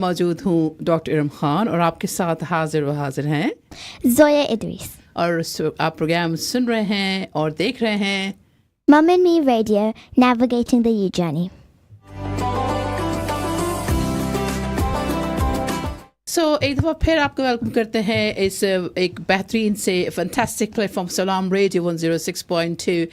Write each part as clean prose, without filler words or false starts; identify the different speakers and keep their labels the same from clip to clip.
Speaker 1: मौजूद हूँ डॉक्टर इरम खान और आपके साथ हाजिर हैं
Speaker 2: Zoya Idris.
Speaker 1: और आप प्रोग्राम सुन रहे हैं और देख रहे हैं
Speaker 2: Mum and Me Radio, Navigating the U Journey.
Speaker 1: एक दफ़ा फिर आपको वेलकम करते हैं इस एक बेहतरीन से fantastic platform Salaam radio 106.2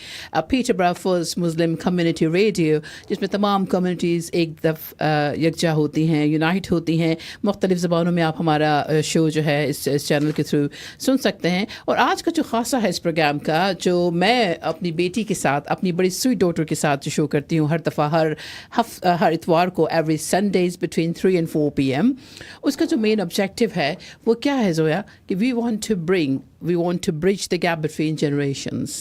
Speaker 1: Peterborough first Muslim community radio, जिसमें तमाम कम्युनिटीज़ एक दफ़ा यकजा होती हैं, यूनाइट होती हैं। मुख्तलिफ़ ज़बानों में आप हमारा शो जो है इस चैनल के थ्रू सुन सकते हैं। और आज का जो ख़ासा है इस प्रोग्राम का, जो मैं अपनी बेटी के साथ, अपनी बड़ी स्वीट डॉटर के साथ जो शो करती हूँ हर दफ़ा हर इतवार को, every Sundays between 3 and 4 PM, उसका जो मेन ऑब्जेक्टिव है वो क्या है जोया, कि we want to bridge the gap between generations,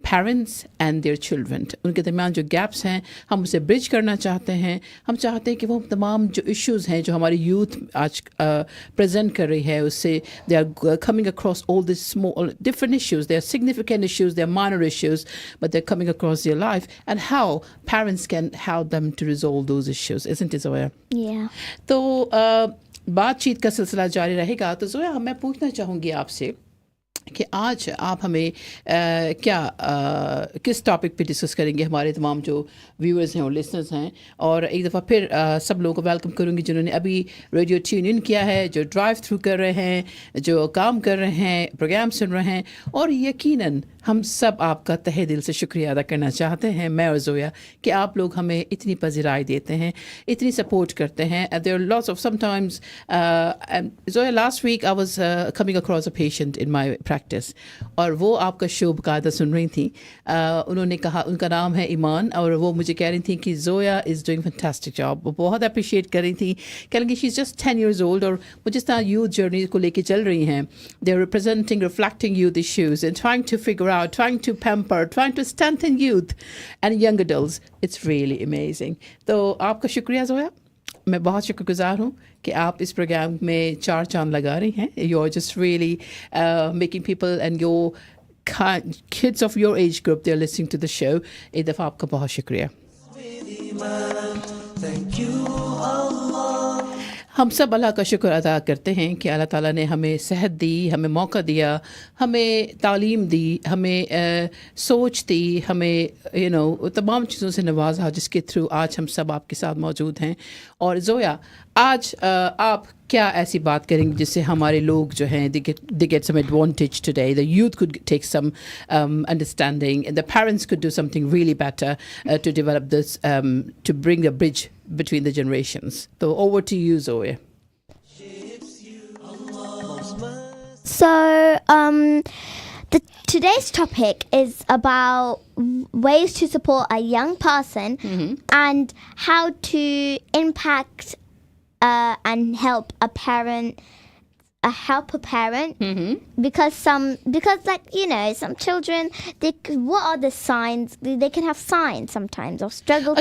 Speaker 1: parents and their children. उनके दरमियान जो गैप्स हैं हम उसे ब्रिज करना चाहते हैं। हम चाहते हैं कि वो तमाम जो इश्यूज़ हैं जो हमारी यूथ आज प्रेजेंट कर रही है, उससे they are coming across all these small different issues. They are significant issues, they are minor issues, but they're coming across their life, and how parents can help them to resolve those issues, isn't it Zoya?
Speaker 2: Yeah.
Speaker 1: तो बातचीत का सिलसिला जारी रहेगा। तो जोया, मैं पूछना चाहूँगी आपसे कि आज आप हमें किस टॉपिक पे डिस्कस करेंगे। हमारे तमाम जो व्यूअर्स हैं और लिसनर्स हैं, और एक दफ़ा फिर सब लोगों को वेलकम करूँगी जिन्होंने अभी रेडियो ट्यून इन किया है, जो ड्राइव थ्रू कर रहे हैं, जो काम कर रहे हैं, प्रोग्राम सुन रहे हैं। और यकीनन हम सब आपका तहे दिल से शुक्रिया अदा करना चाहते हैं, मैं और जोया, कि आप लोग हमें इतनी पज़िराई देते हैं, इतनी सपोर्ट करते हैं। There are lots of sometimes Zoya, last week I was coming across a patient in my practice, और वो आपका शो बाकायदा सुन रही थी। उन्होंने कहा, उनका नाम है ईमान, और वो मुझे कह रही थी कि Zoya is doing fantastic job. वो बहुत अप्रिशिएट कर रही थी, कह रही she is just 10 years old, और वो जिस तरह यूथ जर्नी को लेके चल रही हैं, they are representing, reflecting youth issues and trying to figure out, trying to pamper, trying to strengthen youth and young adults. It's really amazing. तो आपका शुक्रिया जोया, मैं बहुत शुक्रगुजार हूँ कि आप इस प्रोग्राम में 4 चांद लगा रही हैं। You're just really making people and your kids of your age group, they're listening to the show. एक दफ़ा आपका बहुत शुक्रिया। हम सब अल्लाह का शुक्र अदा करते हैं कि अल्लाह ताला ने हमें सेहत दी, हमें मौका दिया, हमें तालीम दी, हमें सोच दी, हमें तमाम चीज़ों से नवाजा, जिसके थ्रू आज हम सब आपके साथ मौजूद हैं। और जोया, आज आप क्या ऐसी बात करेंगे जिससे हमारे लोग जो हैं they get some advantage today, the youth could take some understanding, and the parents could do something really better to develop this, to bring a bridge between the generations. So over to you, Zoya.
Speaker 2: So, today's topic is about ways to support a young person and how to impact and help a parent. Because some children, what are the signs? They can have signs sometimes of struggle.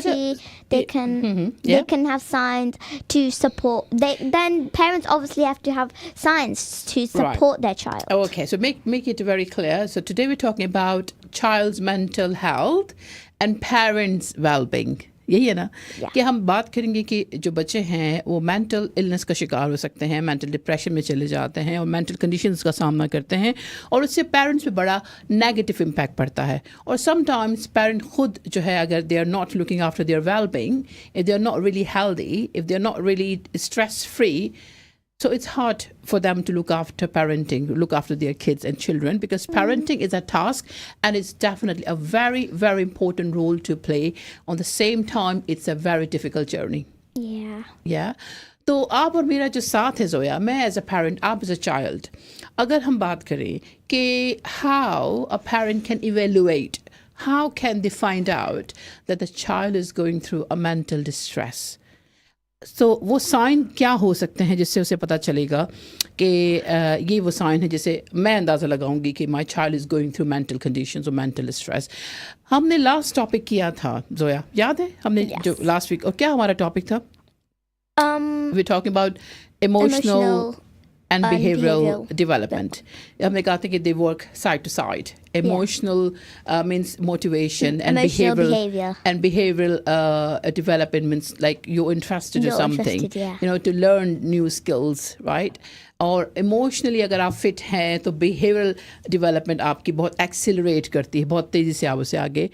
Speaker 2: They can have signs to support. Then parents obviously have to have signs to support their child.
Speaker 1: Okay, so make it very clear. So today we're talking about child's mental health and parents' well-being. यही है ना, कि हम बात करेंगे कि जो बच्चे हैं वो मेंटल इलनेस का शिकार हो सकते हैं, मेंटल डिप्रेशन में चले जाते हैं और मेंटल कंडीशंस का सामना करते हैं, और उससे पेरेंट्स पे बड़ा नेगेटिव इम्पैक्ट पड़ता है। और समटाइम्स पेरेंट खुद जो है, अगर they are not looking after their well being, if they are not really healthy, if they are not really stress free, so it's hard for them to look after their kids and children, because parenting is a task, and it's definitely a very, very important role to play. On the same time, it's a very difficult journey. Yeah. तो आप और मेरा जो साथ है जोया, मैं as a parent, आप as a child, अगर हम बात करें कि how a parent can evaluate, how can they find out that the child is going through a mental distress? तो वो साइन क्या हो सकते हैं जिससे उसे पता चलेगा कि ये वो साइन है, जिसे मैं अंदाज़ा लगाऊंगी कि my child is going through mental conditions और मेंटल स्ट्रेस। हमने लास्ट टॉपिक किया था जोया, याद है हमने जो लास्ट वीक, और क्या हमारा टॉपिक था? We talking about emotional and behavioral development. हमने कहा था कि they work side to side, emotional means motivation, and
Speaker 2: Emotional
Speaker 1: behavioral development means like you're interested in something,
Speaker 2: interested,
Speaker 1: you know, to learn new skills, right? और emotionally अगर आप fit हैं तो behavioural development आपकी बहुत एक्सेलरेट करती है, बहुत तेज़ी से आप उसे आगे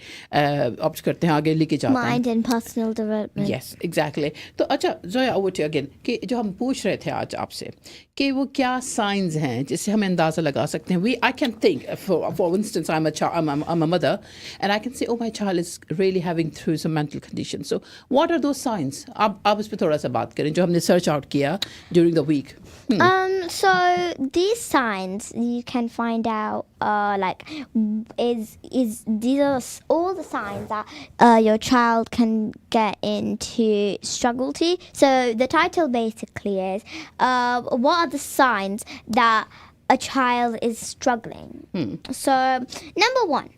Speaker 1: ऑप्ट करते हैं, आगे लेके जाते हैं.
Speaker 2: Mind and personal development.
Speaker 1: Yes, exactly. तो अच्छा जोया, ओवर टू अगेन कि जो हम पूछ रहे थे आज आपसे कि वो क्या साइंस हैं जिससे हम अंदाज़ा लगा सकते हैं. I can think for instance I am a mother and I can say oh my child is really having through some mental condition. So what are those signs? आप इस पर थोड़ा सा बात करें जो हमने सर्च आउट किया during the week.
Speaker 2: So these signs you can find out like is these are all the signs that your child can get into strugglety. So the title basically is what are the signs that a child is struggling. So number one,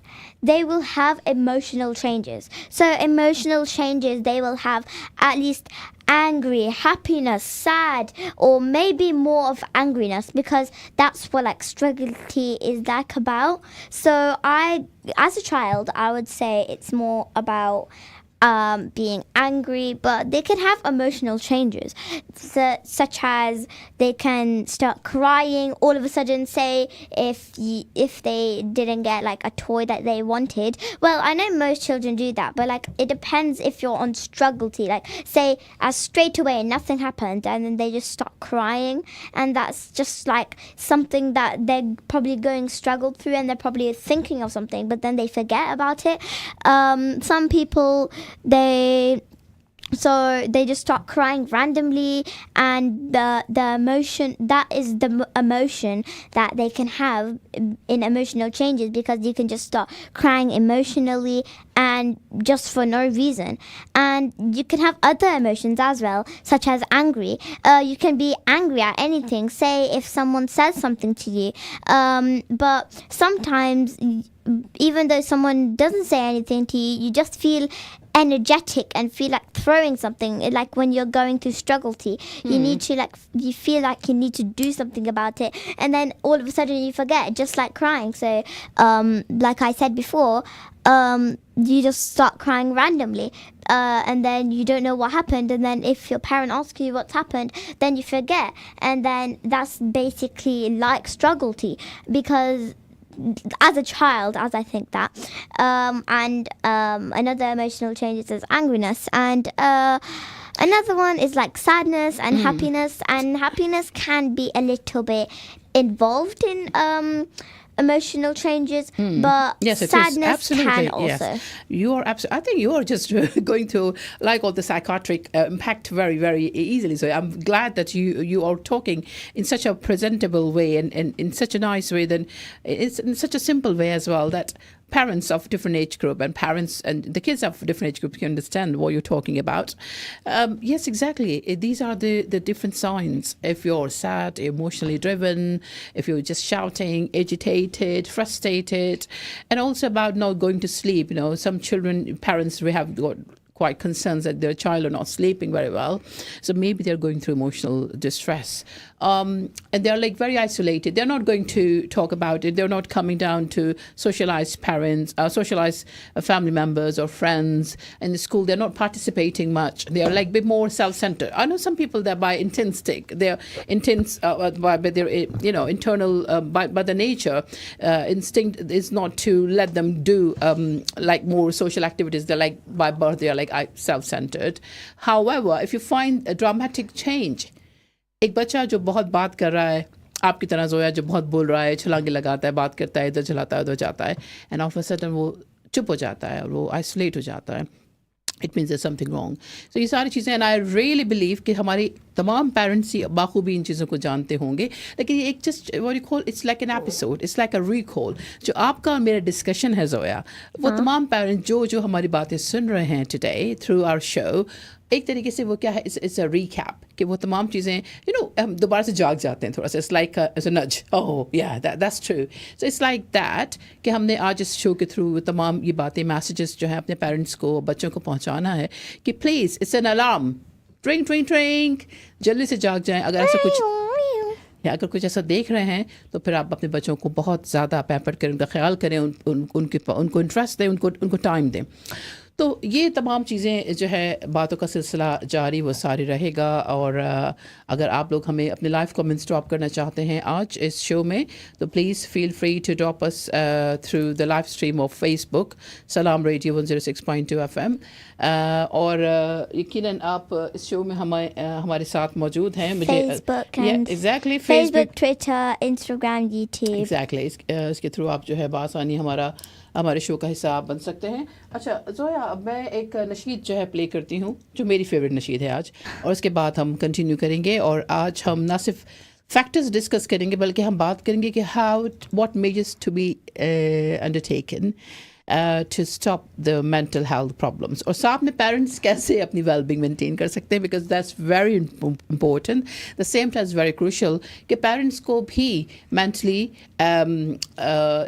Speaker 2: they will have emotional changes. So emotional changes, they will have at least angry, happiness, sad, or maybe more of angriness, because that's what like strugglety is like about. So as a child, I would say it's more about being angry, but they can have emotional changes, such as they can start crying all of a sudden. Say if they didn't get like a toy that they wanted. Well, I know most children do that, but like it depends if you're on strugglety. Like say as straight away nothing happened and then they just start crying, and that's just like something that they're probably going struggled through, and they're probably thinking of something, but then they forget about it. Some people, they just start crying randomly, and the emotion, that is the emotion that they can have in emotional changes, because you can just start crying emotionally and just for no reason. And you can have other emotions as well, such as angry. You can be angry at anything, say if someone says something to you, but sometimes even though someone doesn't say anything to you, you just feel energetic and feel like throwing something. Like when you're going through strugglety, you need to you feel like you need to do something about it, and then all of a sudden you forget, just like crying. So like I said before, you just start crying randomly, and then you don't know what happened, and then if your parent asks you what's happened, then you forget, and then that's basically like strugglety, because as a child, as I think that, and another emotional changes is angriness, and another one is like sadness and happiness, and happiness can be a little bit involved in emotional changes, but
Speaker 1: yes,
Speaker 2: sadness can also.
Speaker 1: Yes. You are absolutely. I think you are just going to like all the psychiatric impact very, very easily. So I'm glad that you are talking in such a presentable way and in such a nice way. Then it's in such a simple way as well that parents of different age group and parents and the kids of different age groups can understand what you're talking about. Yes, exactly. These are the different signs. If you're sad, emotionally driven, if you're just shouting, agitated, frustrated, and also about not going to sleep. You know, some children, parents, we have got quite concerns that their child are not sleeping very well. So maybe they're going through emotional distress. And they're like very isolated. They're not going to talk about it. They're not coming down to socialize parents, socialize family members or friends in the school. They're not participating much. They are like a bit more self-centered. I know some people that by instinct, they're intense by their, internal, by the nature, instinct is not to let them do like more social activities. They're like by birth, they're like self-centered. However, if you find a dramatic change, एक बच्चा जो बहुत बात कर रहा है आपकी तरह जोया जो बहुत बोल रहा है छलांगे लगाता है बात करता है इधर चलाता है उधर जाता है एंड ऑफ अ सडन वो चुप हो जाता है और वो आइसोलेट हो जाता है it means there something wrong so ये सारी चीज़ें एंड आई रियली बिलीव कि हमारी तमाम पेरेंट्स ही बाखूबी इन चीज़ों को जानते होंगे लेकिन ये एक just what you call it's like an episode it's like a recall जो आपका और मेरा डिस्कशन है जोया वो तमाम पेरेंट्स जो हमारी बातें सुन रहे हैं टुडे थ्रू आवर शो एक तरीके से वो क्या है इट्स अ रीकैप कि वो तमाम चीज़ें हम दोबारा से जाग जाते हैं थोड़ा सा इट्स लाइक एज अ नज ओह या that's true so it's like that कि हमने आज इस शो के थ्रू तमाम ये बातें मैसेजेस जो है अपने पेरेंट्स को बच्चों को पहुंचाना है कि प्लीज़ इट्स एन अलार्म ट्रिंग ट्रिंग ट्रिंग जल्दी से जाग जाएं अगर ऐसा कुछ या अगर कुछ ऐसा देख रहे हैं तो फिर आप अपने बच्चों को बहुत ज़्यादा पैम्पर करें, उनका ख्याल करें, उनको इंटरेस्ट दें, उनको टाइम दें। तो ये तमाम चीज़ें जो है, बातों का सिलसिला जारी वो सारी रहेगा। और अगर आप लोग हमें अपने लाइव कमेंट्स ड्रॉप करना चाहते हैं आज इस शो में, तो please feel free to drop us through the live stream of Facebook Salam radio 106.2 FM। और यकीनन आप इस शो में हमारे साथ मौजूद हैं। मुझे
Speaker 2: Facebook, Facebook, Twitter, Instagram, YouTube।
Speaker 1: Exactly इसके थ्रू आप जो है बासानी हमारे शो का हिस्सा आप बन सकते हैं। अच्छा जोया, अब मैं एक नशीद जो है प्ले करती हूँ, जो मेरी फेवरेट नशीद है आज, और उसके बाद हम कंटिन्यू करेंगे। और आज हम ना सिर्फ फैक्टर्स डिस्कस करेंगे, बल्कि हम बात करेंगे कि what measures to be undertaken to stop the mental health problems, और साथ में पेरेंट्स कैसे अपनी वेलबींग मेंटेन कर सकते हैं, because that's very important. The same time very crucial कि पेरेंट्स को भी मेंटली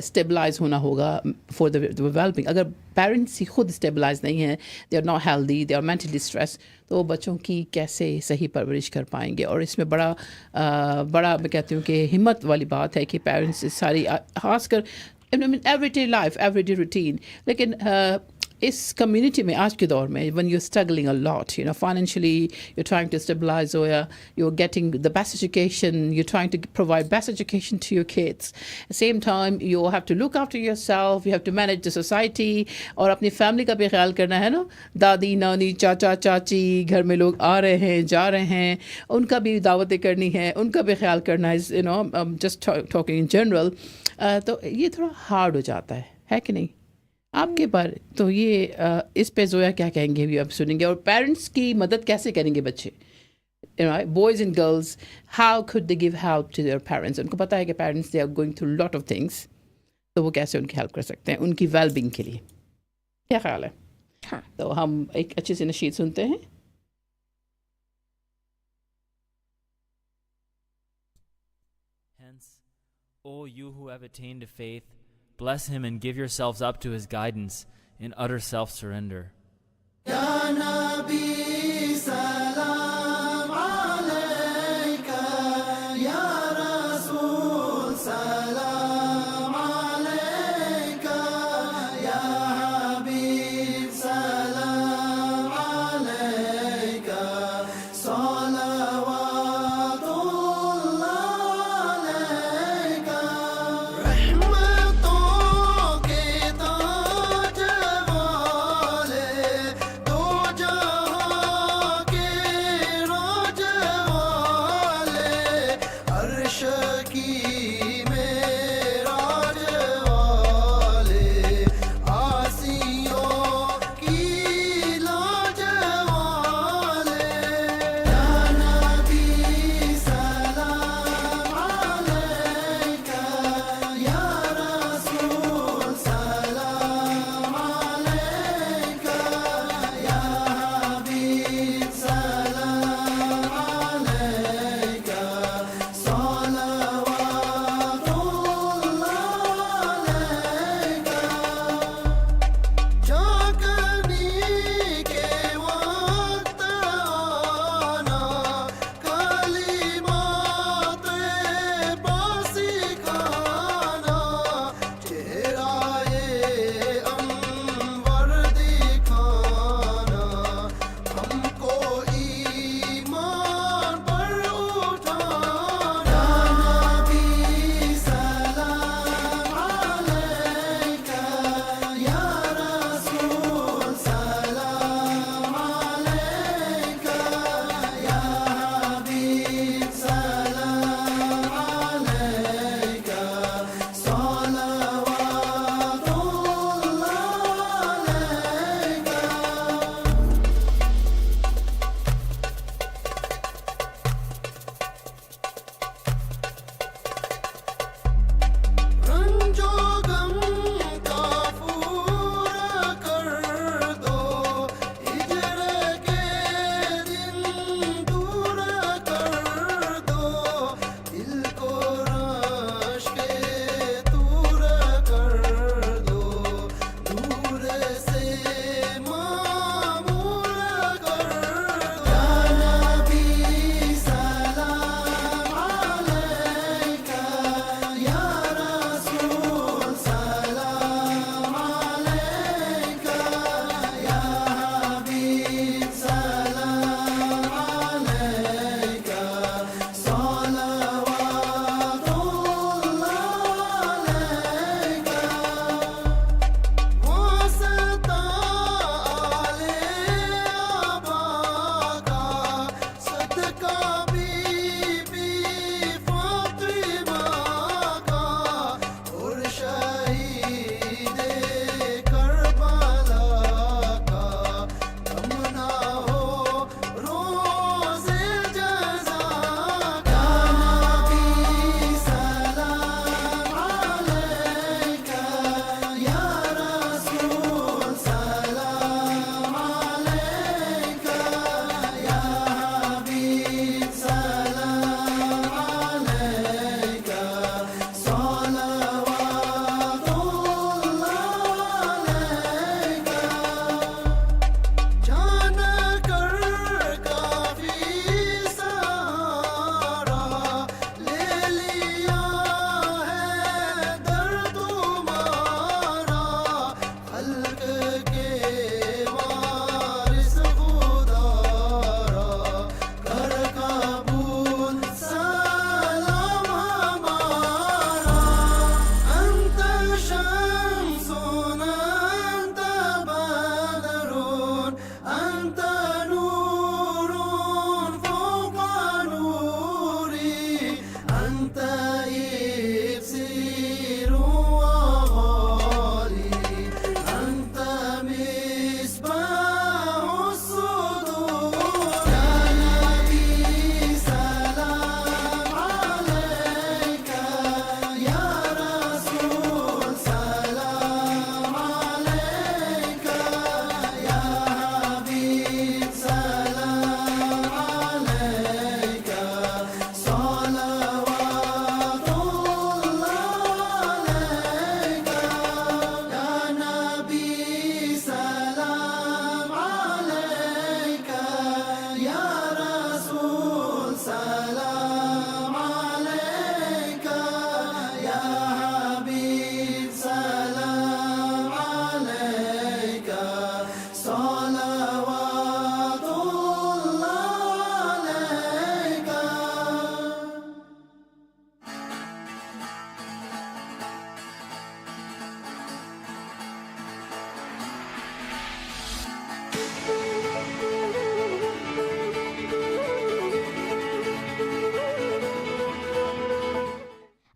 Speaker 1: स्टेबलाइज होना होगा फॉर द वेलबींग। अगर पेरेंट्स ही खुद स्टेबलाइज नहीं हैं, they are not healthy, they are mentally stress, तो वो बच्चों की कैसे सही परवरिश कर पाएंगे। और इसमें बड़ा मैं कहती हूँ कि हिम्मत वाली बात है कि पेरेंट्स सारी खासकर एवरीडे लाइफ, एवरीडे रूटीन, लेकिन इस कम्युनिटी में आज के दौर में when you're struggling a lot, financially, you're trying to stabilize, or you're getting the best education, you're trying to provide best education to your kids. At the same time, you have to look after yourself, you have to manage the society, और अपनी family का भी ख्याल करना है ना। दादी नानी चाचा चाची घर में लोग आ रहे हैं जा रहे हैं, उनका भी दावतें करनी है, उनका भी ख्याल करना है, just talking in general। तो ये थोड़ा हार्ड हो जाता है कि नहीं आपके पर? तो ये इस पे जोया क्या कहेंगे भी अब सुनेंगे। और पेरेंट्स की मदद कैसे करेंगे बच्चे, boys and girls, how could they give help to their parents? उनको पता है कि parents they are going through lot of things, तो वो कैसे उनकी हेल्प कर सकते हैं उनकी वेलबींग के लिए? क्या ख्याल है?
Speaker 2: हाँ।
Speaker 1: तो हम एक अच्छी सी नशीद सुनते हैं।
Speaker 3: Hence, O you who have attained to faith, bless him and give yourselves up to his guidance in utter self-surrender. Ya Nabi salam alayka, Ya Rasul salam alayka, Ya Habib salam alayka, salawatullah alayka, rahmaton ke taaj wale, do jahan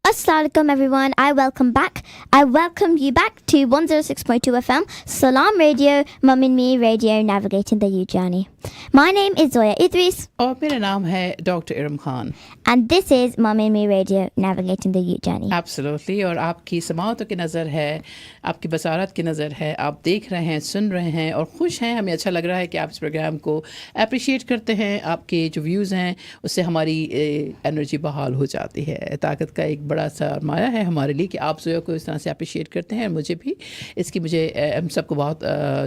Speaker 2: Assalamualaikum everyone. I welcome you back to 106.2 FM, Salam Radio, Mum and Me Radio, navigating the youth journey. My name is Zoya Idris.
Speaker 1: और मेरा नाम है Dr. Erum Khan.
Speaker 2: And this is Mum and Me Radio, navigating the youth journey.
Speaker 1: Absolutely. और आपकी समाअतों की नज़र है, आपकी बसारत की नज़र है, आप देख रहे हैं, सुन रहे हैं और खुश हैं. हमें अच्छा लग रहा है कि आप इस प्रोग्राम को अप्रिशिएट करते हैं. आपके जो व्यूज़ हैं उससे हमारी एनर्जी बहाल हो जाती है. ताकत का एक बड़ा सरमाया है हमारे लिए कि आप जोया को इस तरह से अप्रिशिएट करते हैं. मुझे भी मुझे हम सबको बहुत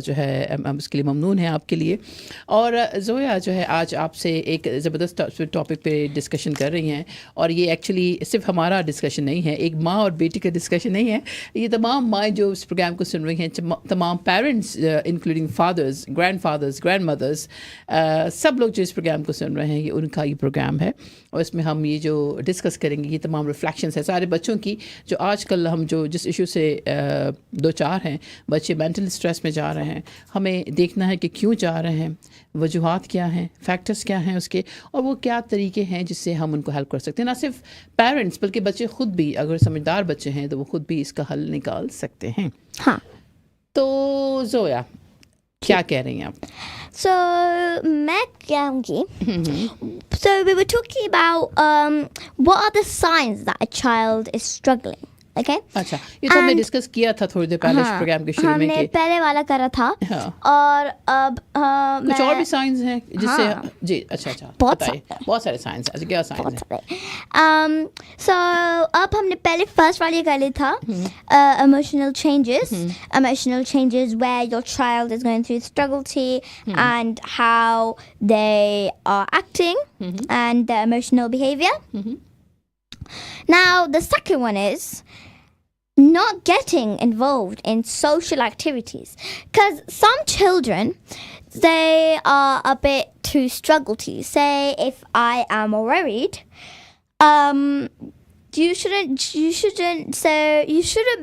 Speaker 1: जो है हम इसके लिए ममनून हैं आपके लिए. और जोया जो है आज आपसे एक ज़बरदस्त टॉपिक पे डिस्कशन कर रही हैं. और ये एक्चुअली सिर्फ हमारा डिस्कशन नहीं है, एक माँ और बेटी का डिस्कशन नहीं है. ये तमाम माएँ जो इस प्रोग्राम को सुन रही हैं, तमाम parents including fathers, grandmothers, सब लोग जो इस प्रोग्राम को सुन रहे हैं, ये उनका ये प्रोग्राम है. और इसमें हम ये जो डिस्कस करेंगे ये तमाम रिफ्लेक्शंस है सारे बच्चों की, जो आजकल हम जो जिस इशू से दो चार हैं, बच्चे मेंटल स्ट्रेस में जा रहे हैं. हमें देखना है कि क्यों जा रहे हैं, वजूहात क्या हैं, फैक्टर्स क्या हैं उसके, और वो क्या तरीके हैं जिससे हम उनको हेल्प कर सकते हैं. ना सिर्फ पेरेंट्स बल्कि बच्चे ख़ुद भी, अगर समझदार बच्चे हैं तो वो ख़ुद भी इसका हल निकाल सकते हैं.
Speaker 2: हाँ.
Speaker 1: तो जोया क्या कह रही हैं आप?
Speaker 2: So, मैं कहूँगी. So we were talking about what are the signs that a child is struggling. Okay?
Speaker 1: अच्छा, ये तो हमने डिस्कस किया था थोड़ी देर पहले इस प्रोग्राम के शुरू में.
Speaker 2: हमने पहले वाला करा था.
Speaker 1: हाँ.
Speaker 2: और अब
Speaker 1: कुछ और भी साइंस हैं जिससे जी अच्छा
Speaker 2: बहुत
Speaker 1: सारे साइंस हैं. क्या साइंस हैं?
Speaker 2: So अब हमने पहले फर्स्ट वाली कर ली था, emotional changes where your child is going through struggle and how they are acting and their emotional behavior. Now the second one is not getting involved in social activities, because some children, they are a bit too strugglety. Say if I am worried, you shouldn't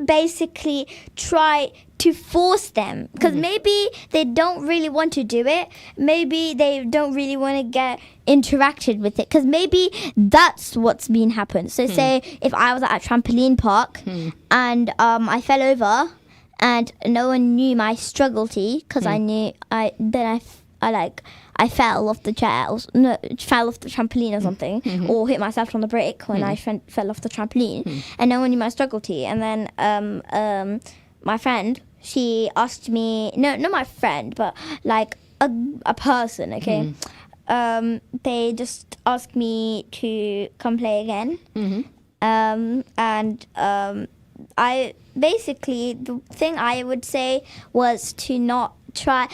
Speaker 2: basically try to force them, because maybe they don't really want to do it, maybe they don't really want to get interacted with it, because maybe that's what's been happened. So say if I was at a trampoline park and I fell over and no one knew my strugglety, because I fell off the chair, or fell off the trampoline or something, or hit myself on the brick when I fell off the trampoline, and no one knew my strugglety. And then my friend, she asked me, not my friend, but like a person, okay? They just asked me to come play again. And I basically, the thing I would say was to not try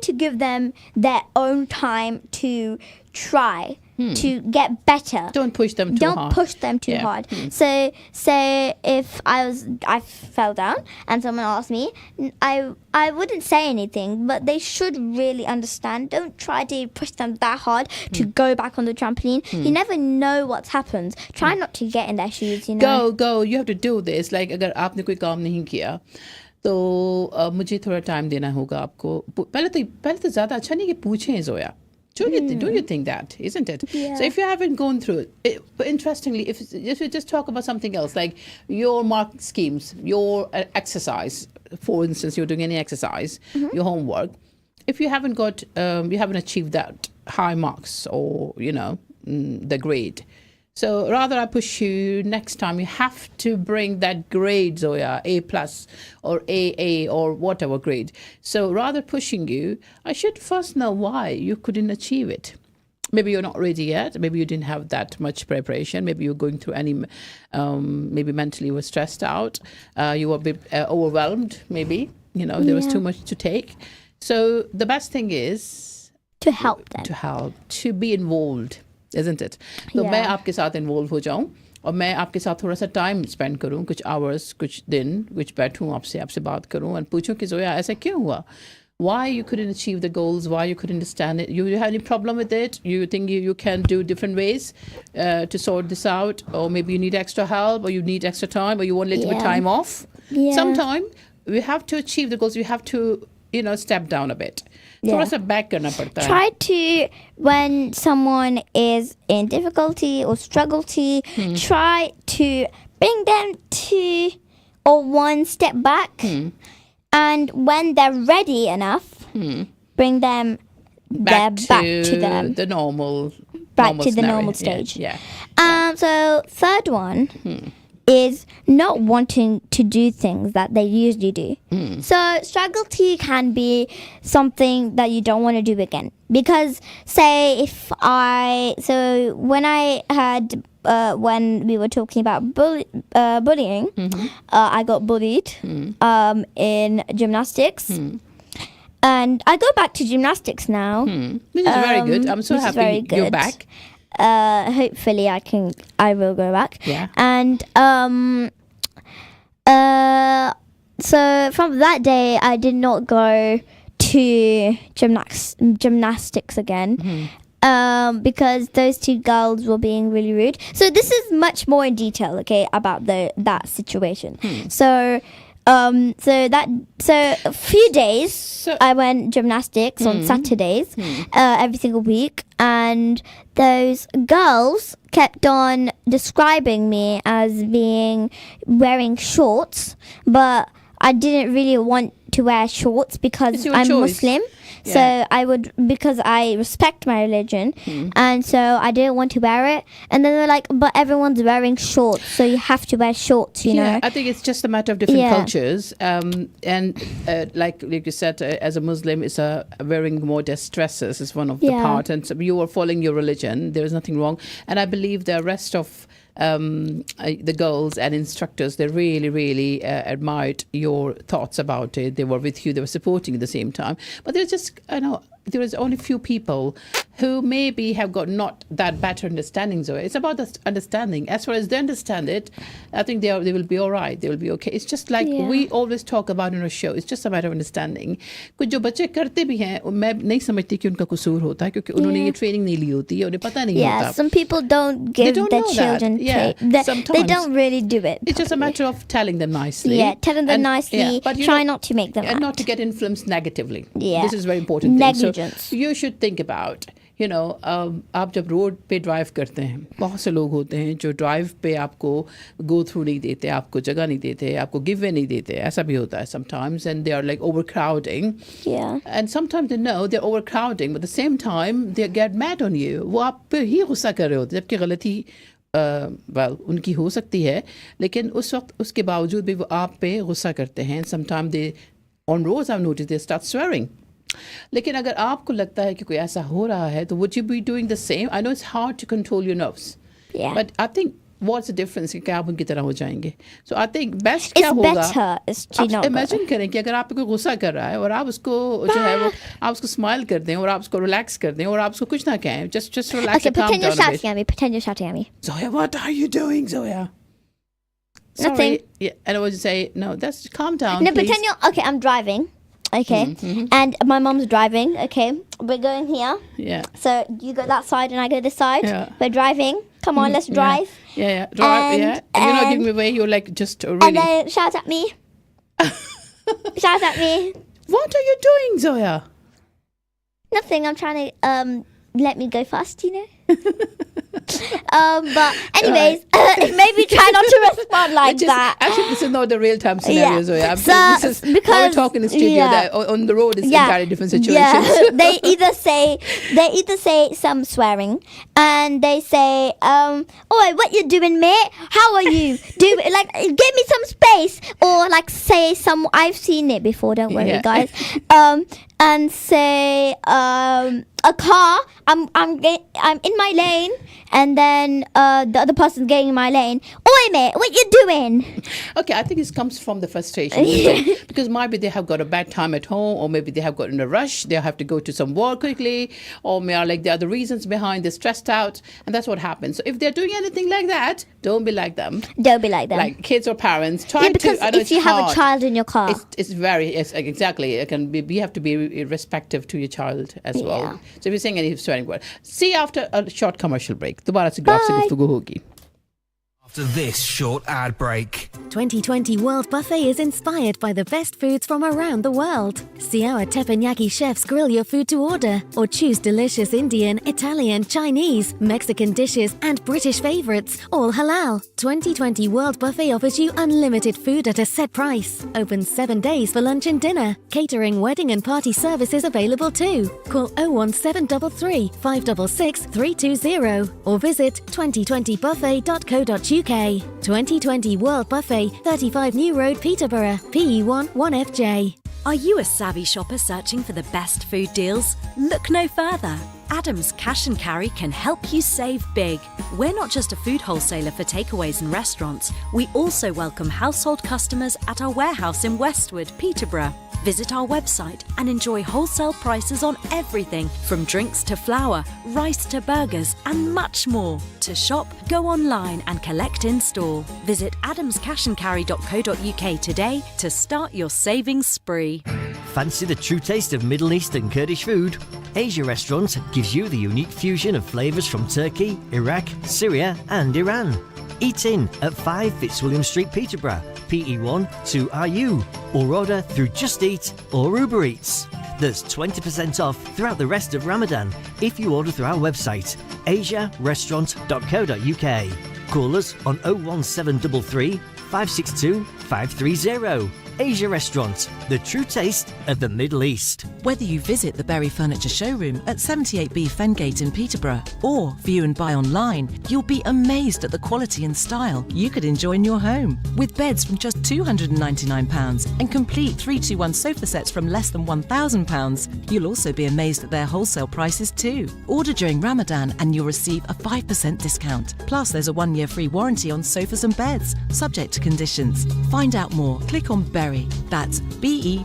Speaker 2: to give them their own time to try to get better.
Speaker 1: Don't push them too hard.
Speaker 2: Don't push them too hard. So say if I fell down and someone asked me, I wouldn't say anything, but they should really understand. Don't try to push them that hard to go back on the trampoline. You never know what's happened. Try not to get in their shoes, you know.
Speaker 1: Go. You have to do this. Like अगर आपने कोई काम नहीं किया तो मुझे थोड़ा time देना होगा आपको. पहले तो ज़्यादा अच्छा नहीं कि पूछें Zoya. Don't you think that, isn't it?
Speaker 2: Yeah.
Speaker 1: So if you haven't gone through it, but interestingly, if you just talk about something else, like your mark schemes, your exercise, for instance, you're doing any exercise, your homework, if you haven't achieved that high marks or, the grade, so rather I push you next time, you have to bring that grade, Zoya, A+ or AA or whatever grade. So rather pushing you, I should first know why you couldn't achieve it. Maybe you're not ready yet. Maybe you didn't have that much preparation. Maybe you're going through maybe mentally you were stressed out. You were a bit overwhelmed, maybe. There was too much to take. So the best thing is
Speaker 2: to help them.
Speaker 1: To be involved. Isn't it? तो मैं आपके साथ involve हो जाऊं और मैं आपके साथ थोड़ा सा टाइम स्पेंड करूं, कुछ आवर्स, कुछ दिन, कुछ बैठूं आपसे बात करूं और पूछूं कि जोया ऐसा क्यों हुआ? Why you couldn't achieve the goals? Why you couldn't understand it? You have any problem with it? You think you can do different ways to sort this out? Or maybe you need extra help, or you need extra time, or you want a little bit time off? Yeah. Sometimes we have to achieve the goals. We have to, step down a bit. थोड़ा सा back करना पड़ता है.
Speaker 2: Try to, when someone is in difficulty or strugglety, try to bring them to or one step back, and when they're ready enough, bring them back to them.
Speaker 1: The normal
Speaker 2: normal stage.
Speaker 1: Yeah.
Speaker 2: So third one is not wanting to do things that they usually do. So struggle T can be something that you don't want to do again. Because say when I had when we were talking about bullying, I got bullied in gymnastics. And I go back to gymnastics now.
Speaker 1: Which is very good. I'm so happy you're back.
Speaker 2: Hopefully I will go back.
Speaker 1: Yeah.
Speaker 2: And so from that day I did not go to gymnastics again. Because those two girls were being really rude. So this is much more in detail, okay, about that situation. So a few days I went gymnastics on Saturdays every single week, and those girls kept on describing me as being wearing shorts, but I didn't really want to wear shorts because I'm Muslim. So I would, because I respect my religion, and so I didn't want to wear it. And then they're like, but everyone's wearing shorts, so you have to wear shorts, you know.
Speaker 1: I think it's just a matter of different cultures. And like you said, as a Muslim, it's wearing modest dresses is one of the part. And so you are following your religion. There is nothing wrong. And I believe the rest of the girls and instructors, they really, really admired your thoughts about it. They were with you, they were supporting you at the same time. But there's just, there is only few people who maybe have got not that better understanding. So it's about the understanding. As far as they understand it, I think they will be all right. They will be okay. It's just like we always talk about in our show. It's just a matter of understanding. कुछ जो बच्चे करते भी हैं, मैं नहीं समझती कि उनका कसूर होता है, क्योंकि उन्होंने ये training नहीं ली होती है, उन्हें पता नहीं होता.
Speaker 2: Some people don't give their children they don't really do it.
Speaker 1: It's just a matter of telling them nicely.
Speaker 2: Yeah, telling them nicely. But try not to make them
Speaker 1: and
Speaker 2: act.
Speaker 1: not to get influenced negatively.
Speaker 2: Yeah.
Speaker 1: This is very important.
Speaker 2: Negligence.
Speaker 1: So you should think about, आप जब road पे drive करते हैं, बहुत से लोग होते हैं जो ड्राइव पे आपको गो थ्रू नहीं देते, आपको जगह नहीं देते, आपको गिव वे नहीं देते. ऐसा भी होता है sometimes, and they are like overcrowding.
Speaker 2: Yeah.
Speaker 1: And sometimes they know they're overcrowding, but at the same time they get mad on you. वो आप पे ही गुस्सा कर रहे होते, जबकि गलती उनकी हो सकती है, लेकिन उस वक्त उसके बावजूद भी वो आप पे गुस्सा करते हैं. Sometimes they, on roads I've noticed, they start swearing. लेकिन अगर आपको लगता है कि कोई ऐसा हो रहा है, तो would you be doing the same? I know it's hard to control your nerves.
Speaker 2: Yeah.
Speaker 1: But I think what's the difference कि क्या आप उनकी तरह हो जाएंगे. So I think best
Speaker 2: it's
Speaker 1: क्या होगा,
Speaker 2: आप
Speaker 1: imagine करें कि अगर आप पे कोई गुस्सा कर रहा है और आप उसको जो है वो आप उसको स्माइल कर दें और आप उसको रिलैक्स कर दें और आप उसको कुछ ना कहें, just relax and calm down a bit.
Speaker 2: Pretend you're shouting at me.
Speaker 1: Zoya, what are you doing, Zoya?
Speaker 2: Nothing.
Speaker 1: Sorry. Yeah, and I would say, no, that's calm down.
Speaker 2: No,
Speaker 1: please.
Speaker 2: pretend you're okay. I'm driving. Okay, and my mom's driving. Okay, we're going here.
Speaker 1: Yeah.
Speaker 2: So you go that side and I go this side.
Speaker 1: Yeah.
Speaker 2: We're driving. Come on, let's drive.
Speaker 1: Yeah. Drive.
Speaker 2: And
Speaker 1: you're not giving me away. You're like just really.
Speaker 2: And then shout at me. Shout at me.
Speaker 1: What are you doing, Zoya?
Speaker 2: Nothing. I'm trying to let me go fast. But anyways, maybe try not to respond like that.
Speaker 1: Actually, this is not the real time scenario, Zoya.
Speaker 2: So,
Speaker 1: this is because we're talking in the studio. That on the road is entirely different situations.
Speaker 2: Yeah. they either say some swearing, and they say, "Oh, what you doing, mate? How are you? Like give me some space," or like say some. I've seen it before. Don't worry, guys. And say a car. I'm in my lane, and then the other person's getting in my lane. Oi, mate, what you doing?
Speaker 1: Okay, I think this comes from the frustration because maybe they have got a bad time at home, or maybe they have got in a rush. They have to go to some work quickly, or maybe there are the reasons behind. They're stressed out, and that's what happens. So if they're doing anything like that, don't be like them.
Speaker 2: Don't be like them.
Speaker 1: Like kids or parents, try
Speaker 2: because
Speaker 1: to. I know
Speaker 2: if you have a child in your car,
Speaker 1: it's exactly. It can be. You have to be respectful to your child as well. So if you're saying any swearing word, see after a short commercial break. दोबारा से आपसे गुफ्तगू होगी.
Speaker 4: After this short ad break.
Speaker 5: 2020 World Buffet is inspired by the best foods from around the world. See our teppanyaki chefs grill your food to order, or choose delicious Indian, Italian, Chinese, Mexican dishes and British favourites, all halal. 2020 World Buffet offers you unlimited food at a set price. Open 7 days for lunch and dinner. Catering, wedding and party services available too. Call 01733 566 320 or visit 2020buffet.co.uk. 2020 World Buffet, 35 New Road, Peterborough, PE1 1FJ.
Speaker 6: Are you a savvy shopper searching for the best food deals? Look no further. Adams Cash and Carry can help you save big. We're not just a food wholesaler for takeaways and restaurants. We also welcome household customers at our warehouse in Westwood, Peterborough. Visit our website and enjoy wholesale prices on everything from drinks to flour, rice to burgers and much more. To shop, go online and collect in store. Visit adamscashandcarry.co.uk today to start your savings spree.
Speaker 7: Fancy the true taste of Middle East and Kurdish food? Asia Restaurant gives you the unique fusion of flavours from Turkey, Iraq, Syria and Iran. Eat in at 5 Fitzwilliam Street, Peterborough, PE1 2RU, or order through Just Eat or Uber Eats. There's 20% off throughout the rest of Ramadan if you order through our website, asiarestaurant.co.uk. Call us on 01733 562 530. Asia Restaurant, the true taste of the Middle East.
Speaker 8: Whether you visit the Berry Furniture Showroom at 78B Fengate in Peterborough or view and buy online, you'll be amazed at the quality and style you could enjoy in your home. With beds from just £299 and complete 321 sofa sets from less than £1,000, you'll also be amazed at their wholesale prices too. Order during Ramadan and you'll receive a 5% discount. Plus there's a 1-year free warranty on sofas and beds, subject to conditions. Find out more, click on Berry. That's BERRE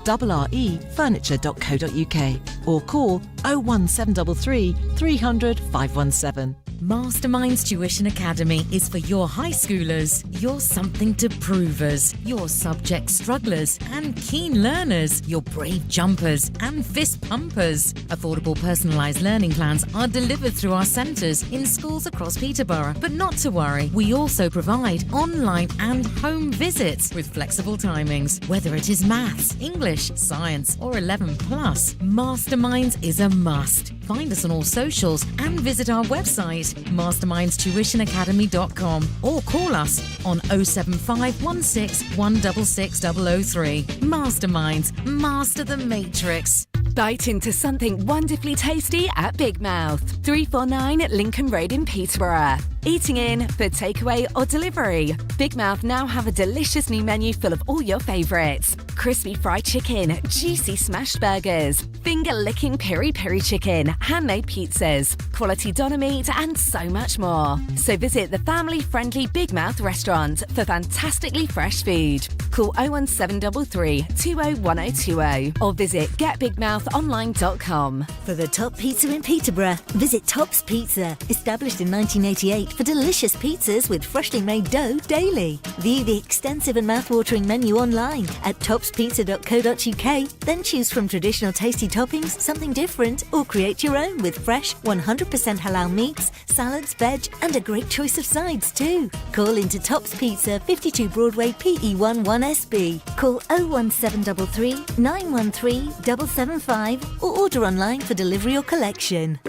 Speaker 8: furniture.co.uk or call 01733 300 517.
Speaker 9: Masterminds Tuition Academy is for your high schoolers, your something to provers, your subject strugglers and keen learners, your brave jumpers and fist pumpers. Affordable personalised learning plans are delivered through our centres in schools across Peterborough. But not to worry, we also provide online and home visits with flexible timings. Whether it is maths, English, science or 11+, Masterminds is a must. Find us on all socials and visit our website, mastermindstuitionacademy.com, or call us on 07516 166 003. Masterminds, master the matrix.
Speaker 10: Bite into something wonderfully tasty at Big Mouth, 349 Lincoln Road in Peterborough. Eating in for takeaway or delivery, Big Mouth now have a delicious new menu full of all your favourites. Crispy fried chicken, juicy smashed burgers, finger-licking peri-peri chicken, handmade pizzas, quality doner meat and so much more. So visit the family-friendly Big Mouth restaurant for fantastically fresh food. Call 01733 201020 or visit getbigmouthonline.com.
Speaker 5: For the top pizza in Peterborough, visit Top's Pizza, established in 1988 for delicious pizzas with freshly made dough daily. View the extensive and mouth-watering menu online at topspizza.co.uk, then choose from traditional tasty toppings, something different, or create your own with fresh 100% halal meats, salads, veg and a great choice of sides too. Call into Top's Pizza, 52 Broadway, PE1 1SB. Call 01733 913 775 or order online for delivery or collection.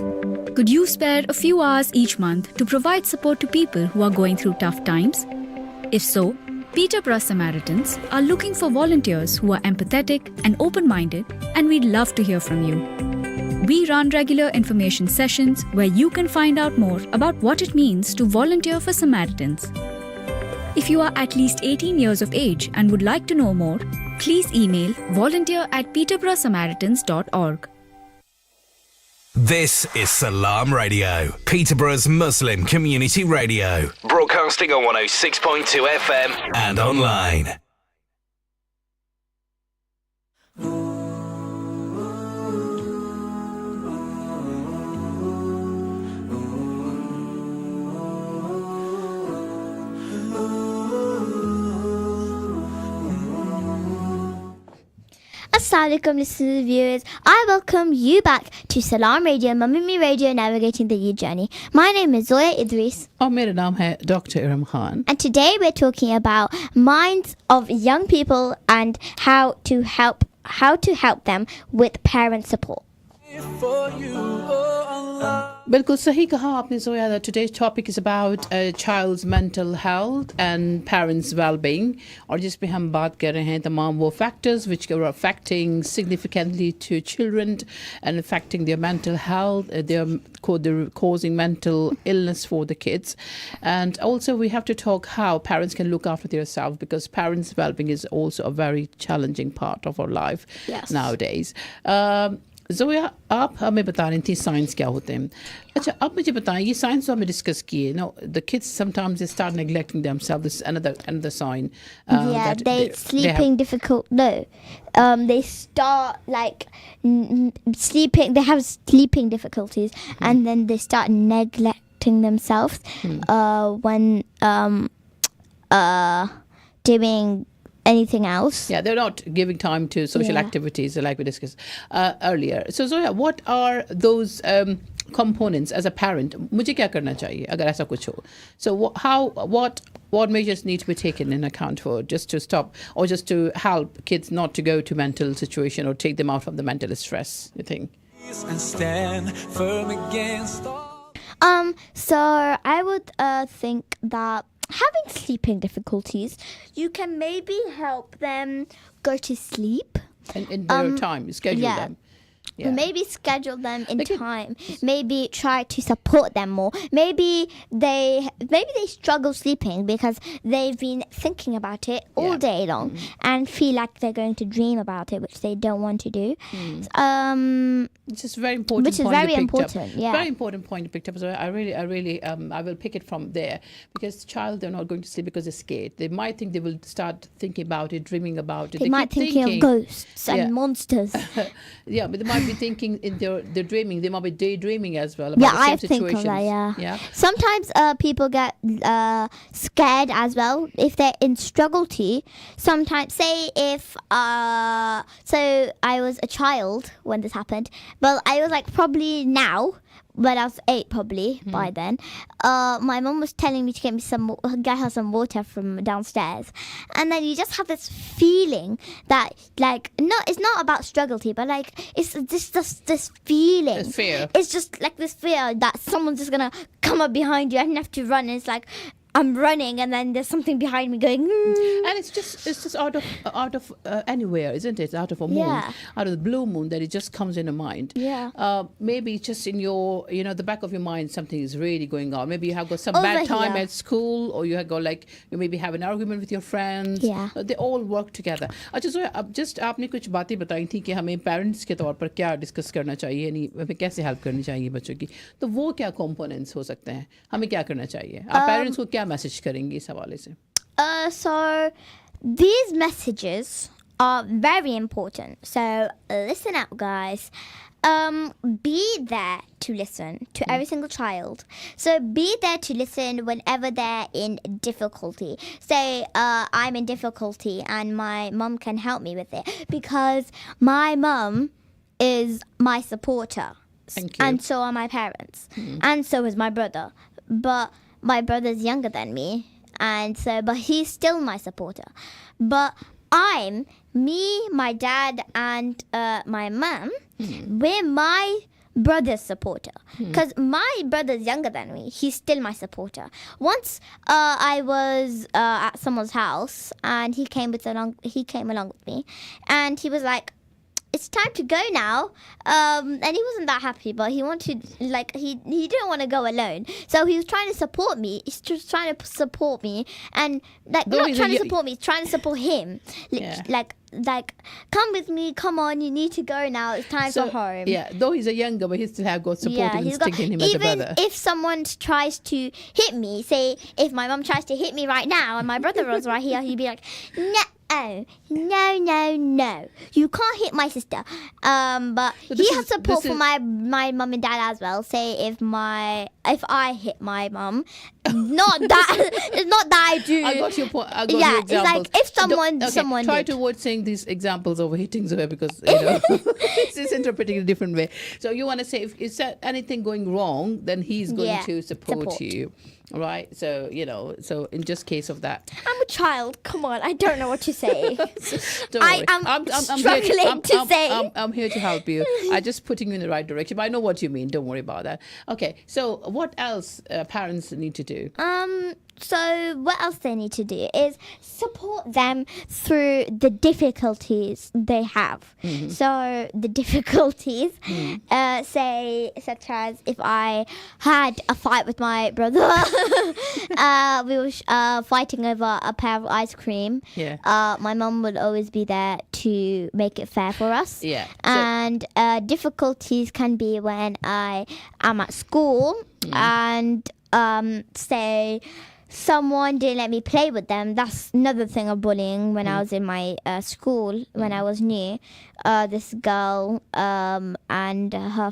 Speaker 11: Could you spare a few hours each month to provide support to people who are going through tough times? If so, Peterborough Samaritans are looking for volunteers who are empathetic and open-minded, and we'd love to hear from you. We run regular information sessions where you can find out more about what it means to volunteer for Samaritans. If you are at least 18 years of age and would like to know more, please email volunteer@peterboroughsamaritans.org.
Speaker 4: This is Salam Radio, Peterborough's Muslim community radio. Broadcasting on 106.2 FM and online.
Speaker 2: Assalamualaikum listeners, viewers. I welcome you back to Salam Radio, Mummy Radio, navigating the youth journey. My name is Zoya Idris.
Speaker 1: और मेरा नाम है Dr. Erum Khan.
Speaker 2: And today we're talking about minds of young people and how to help them with parent support.
Speaker 1: बिल्कुल सही कहा आपने Zoya that today's topic is about a child's mental health and parents' well-being और जिसमें हम बात कर रहे हैं तमाम वो factors which are affecting significantly to children and affecting their mental health, they're causing mental illness for the kids. And also we have to talk how parents can look after themselves, because parents' well-being is also a very challenging part of our life nowadays. Zoya, आप हमें बता रही थी science क्या होते हैं. अच्छा, आप मुझे बताएं, ये साइंस तो हमने डिस्कस किए. No, the kids sometimes they start neglecting themselves. This is another sign.
Speaker 2: Sleeping difficult. No, they start like sleeping. They have sleeping difficulties, and then they start neglecting themselves when doing anything else.
Speaker 1: Yeah, they're not giving time to social activities like we discussed earlier. So Zoya, what are those components as a parent? मुझे क्या करना चाहिए अगर ऐसा कुछ हो? So what measures need to be taken in account for just to stop or just to help kids not to go to mental situation or take them out of the mental stress, you think?
Speaker 3: And stand firm against all.
Speaker 2: So I would think that having sleeping difficulties, you can maybe help them go to sleep.
Speaker 1: In their time, schedule them. Yeah.
Speaker 2: Maybe schedule them in time. Maybe try to support them more. Maybe they struggle sleeping because they've been thinking about it all day long and feel like they're going to dream about it, which they don't want to do.
Speaker 1: Which is very important.
Speaker 2: Which is very important. Yeah,
Speaker 1: very important point you picked up. So I really, I will pick it from there, because they're not going to sleep because they're scared. They might think they will start thinking about it, dreaming about it.
Speaker 2: They might think of ghosts and monsters.
Speaker 1: Yeah, but they might be thinking in their dreaming. They might be daydreaming as well about the same situations.
Speaker 2: Think of that. Yeah. Sometimes people get scared as well if they're in struggle tea. Sometimes, say if so I was a child when this happened. Well, I was like probably now. When I was 8 probably by then, my mum was telling me to get her some water from downstairs, and then you just have this feeling that like it's not about struggle tea, but like it's just this feeling.
Speaker 1: It's fear.
Speaker 2: It's just like this fear that someone's just gonna come up behind you and you have to run. And it's like I'm running and then there's something behind me going
Speaker 1: and it's just out of anywhere, isn't it? Out of a moon, out of the blue moon, that it just comes in a mind. Maybe just in your the back of your mind something is really going on. Maybe you have got some bad time at school, or you have got you maybe have an argument with your friends. They all work together. अच्छा, so अब just आपने कुछ बातें बताई थी कि हमें parents के तौर पर क्या डिस्कस करना चाहिए, यानी हमें कैसे हेल्प करनी चाहिए बच्चों की. तो वो क्या कंपोनेंट्स हो सकते हैं, हमें क्या करना चाहिए, आप पेरेंट्स को क्या मैसेज करेंगे इस हवाले से?
Speaker 2: So these messages are very important. So listen out, guys. Be there to listen to every single child. So be there to listen whenever they're in difficulty. Say I'm in difficulty and my mum can help me with it, because my mum is my supporter.
Speaker 1: Thank you.
Speaker 2: And so are my parents. And so is my brother. But my brother's younger than me, but he's still my supporter. But me, my dad, and my mum, we're my brother's supporter. Because my brother's younger than me, he's still my supporter. Once I was at someone's house, and he came along with me, and he was like, it's time to go now, and he wasn't that happy, but he wanted, he didn't want to go alone, so he was trying to support me. He's just trying to support me, and not trying to support me, trying to support him. Come with me, come on, you need to go now, it's time for home.
Speaker 1: Yeah, though he's a younger, but he still have got supporting instinct in him as a brother.
Speaker 2: Even if someone tries to hit me, say if my mum tries to hit me right now and my brother was right here, he'd be like, nah, oh, no. You can't hit my sister. But he has support from my mum and dad as well. Say if I hit my mum, not that it's not that I do.
Speaker 1: I got your point. I got your examples.
Speaker 2: It's like if someone
Speaker 1: try
Speaker 2: did.
Speaker 1: to avoid saying these examples over hitting Zoya because it's just interpreting in a different way. So you want to say if is there anything going wrong, then he's going to support you. Right, so so in just case of that,
Speaker 2: I'm a child. Come on, I don't know what to say.
Speaker 1: Don't worry.
Speaker 2: I'm struggling to say.
Speaker 1: I'm here to help you. I'm just putting you in the right direction. But I know what you mean. Don't worry about that. Okay, so what else parents need to do?
Speaker 2: So what else they need to do is support them through the difficulties they have.
Speaker 1: Mm-hmm.
Speaker 2: So the difficulties, say, such as if I had a fight with my brother, we were fighting over a pair of ice cream.
Speaker 1: Yeah.
Speaker 2: My mum would always be there to make it fair for us.
Speaker 1: Yeah.
Speaker 2: And difficulties can be when I am at school and say someone didn't let me play with them. That's another thing of bullying. When I was in my school, when I was new, this girl and her